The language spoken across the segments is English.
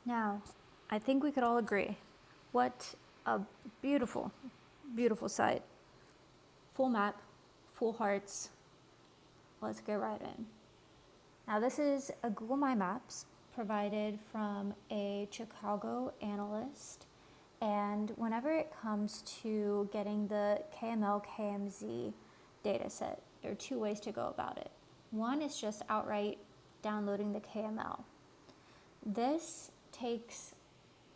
Now, I think we could all agree, what a beautiful, beautiful site. Full map, full hearts. Let's get right in. Now, this is a Google My Maps provided from a Chicago analyst. And whenever it comes to getting the KML KMZ data set, there are two ways to go about it. One is just outright downloading the KML. This takes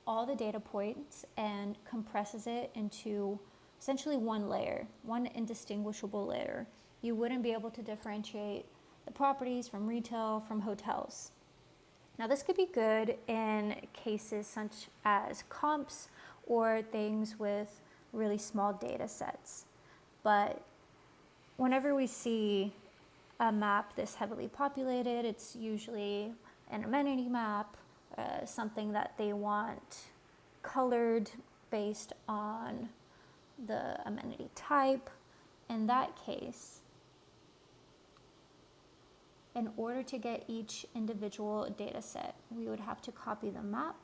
all the data points and compresses it into essentially one layer, one indistinguishable layer. You wouldn't be able to differentiate the properties from retail from hotels. Now, this could be good in cases such as comps or things with really small data sets. But whenever we see a map this heavily populated, it's usually an amenity map, something that they want colored based on the amenity type. In that case, in order to get each individual data set, we would have to copy the map,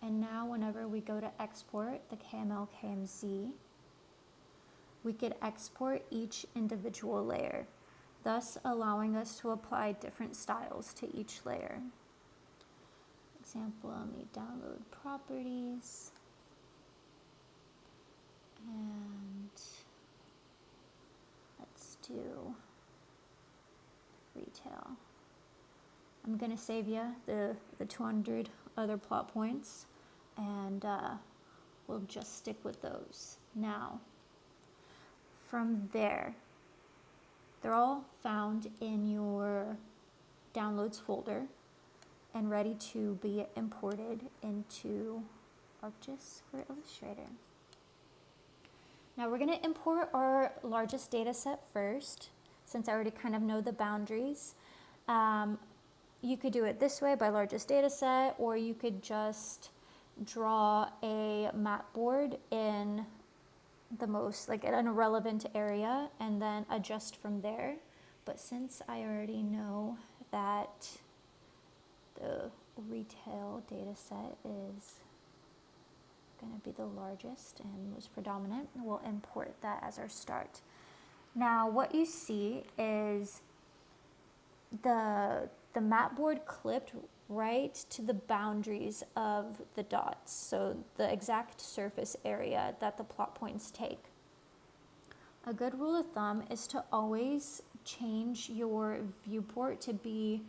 and now whenever we go to export the KML KMZ, we could export each individual layer, thus allowing us to apply different styles to each layer. For example, let me download properties, and let's do retail. I'm gonna save you the 200 other plot points, and we'll just stick with those. Now, from there, they're all found in your downloads folder and ready to be imported into ArcGIS for Illustrator. Now we're going to import our largest data set first, since I already kind of know the boundaries. You could do it this way by largest data set, or you could just draw a map board in the most, like an irrelevant area, and then adjust from there. But since I already know that the retail data set is going to be the largest and most predominant, we'll import that as our start. Now what you see is the map board clipped right to the boundaries of the dots, so the exact surface area that the plot points take. A good rule of thumb is to always change your viewport to be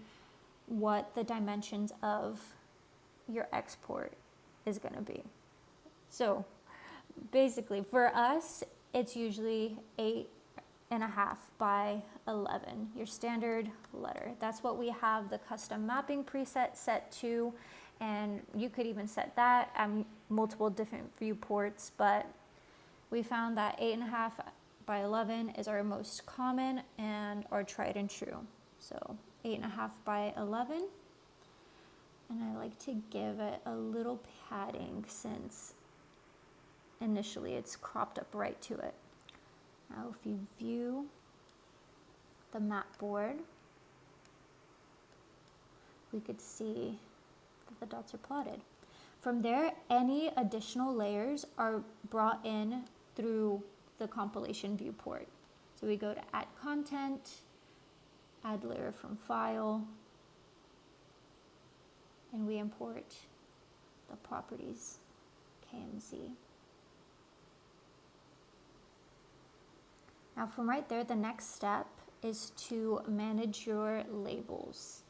what the dimensions of your export is going to be. So basically for us, it's usually 8.5 by 11, your standard letter. That's what we have the custom mapping preset set to, and you could even set that at multiple different viewports, but we found that 8.5 by 11 is our most common and our tried and true. So 8.5 by 11, and I like to give it a little padding since initially it's cropped up right to it. Now if you view the map board, we could see that the dots are plotted. From there, any additional layers are brought in through the compilation viewport. So we go to add content, add layer from file, and we import the properties KMZ. Now from right there, the next step is to manage your labels.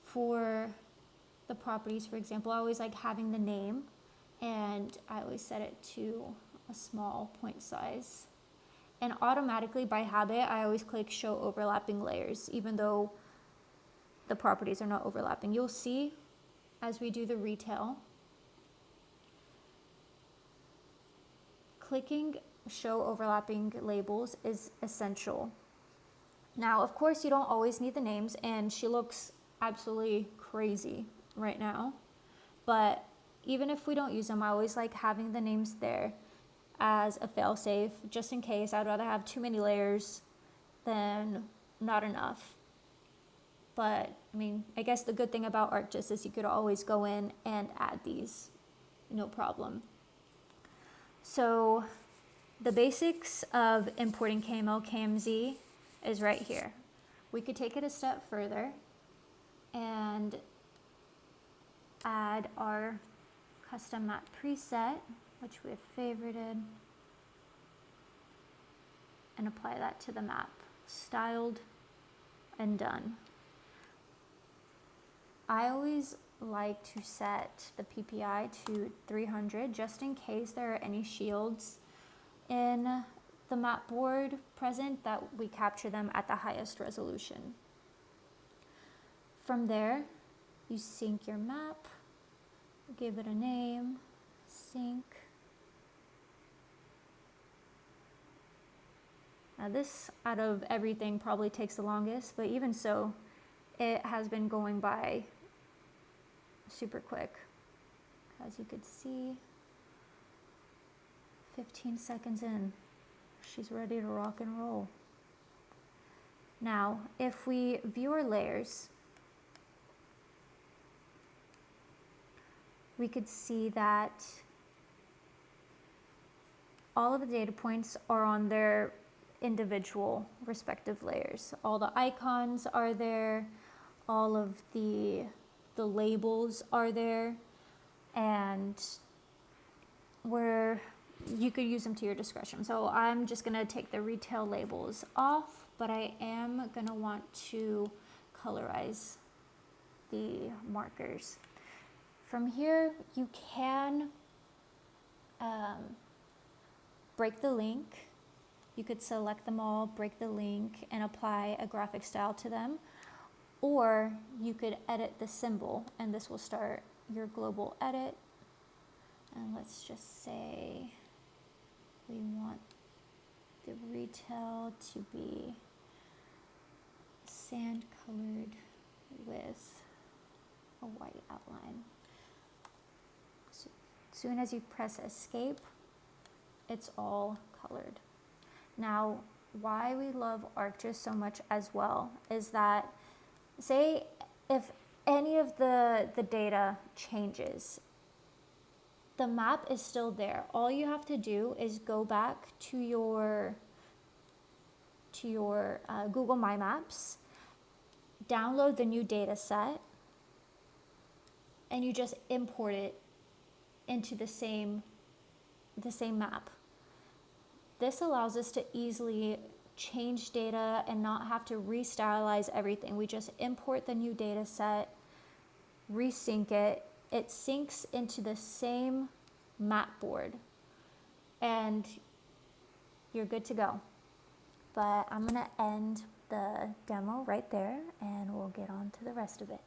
For the properties, for example, I always like having the name, and I always set it to a small point size. And automatically, by habit, I always click show overlapping layers, even though the properties are not overlapping. You'll see as we do the retail, clicking show overlapping labels is essential. Now, of course, you don't always need the names, and she looks absolutely crazy right now, but even if we don't use them, I always like having the names there as a fail-safe, just in case. I'd rather have too many layers than not enough. But I mean, I guess the good thing about ArcGIS is you could always go in and add these, no problem. So the basics of importing KML, KMZ is right here. We could take it a step further and add our custom map preset, which we have favorited, and apply that to the map. Styled and done. I always like to set the PPI to 300 just in case there are any shields in the map board present, that we capture them at the highest resolution. From there, you sync your map, give it a name, sync. Now this, out of everything, probably takes the longest, but even so, it has been going by super quick. As you could see, 15 seconds in, she's ready to rock and roll. Now, if we view our layers, we could see that all of the data points are on their individual respective layers. All the icons are there, all of the labels are there, and you could use them to your discretion. So I'm just gonna take the retail labels off, but I am gonna want to colorize the markers. From here, you can break the link. You could select them all, break the link, and apply a graphic style to them. Or you could edit the symbol, and this will start your global edit. And let's just say we want the retail to be sand colored with a white outline. So as soon as you press escape, it's all colored. Now, why we love ArcGIS so much as well is that, say if any of the data changes, the map is still there. All you have to do is go back to your Google My Maps, download the new data set, and you just import it into the same map. This allows us to easily change data and not have to restylize everything. We just import the new data set, resync it, it syncs into the same map board, and you're good to go. But I'm gonna end the demo right there, and we'll get on to the rest of it.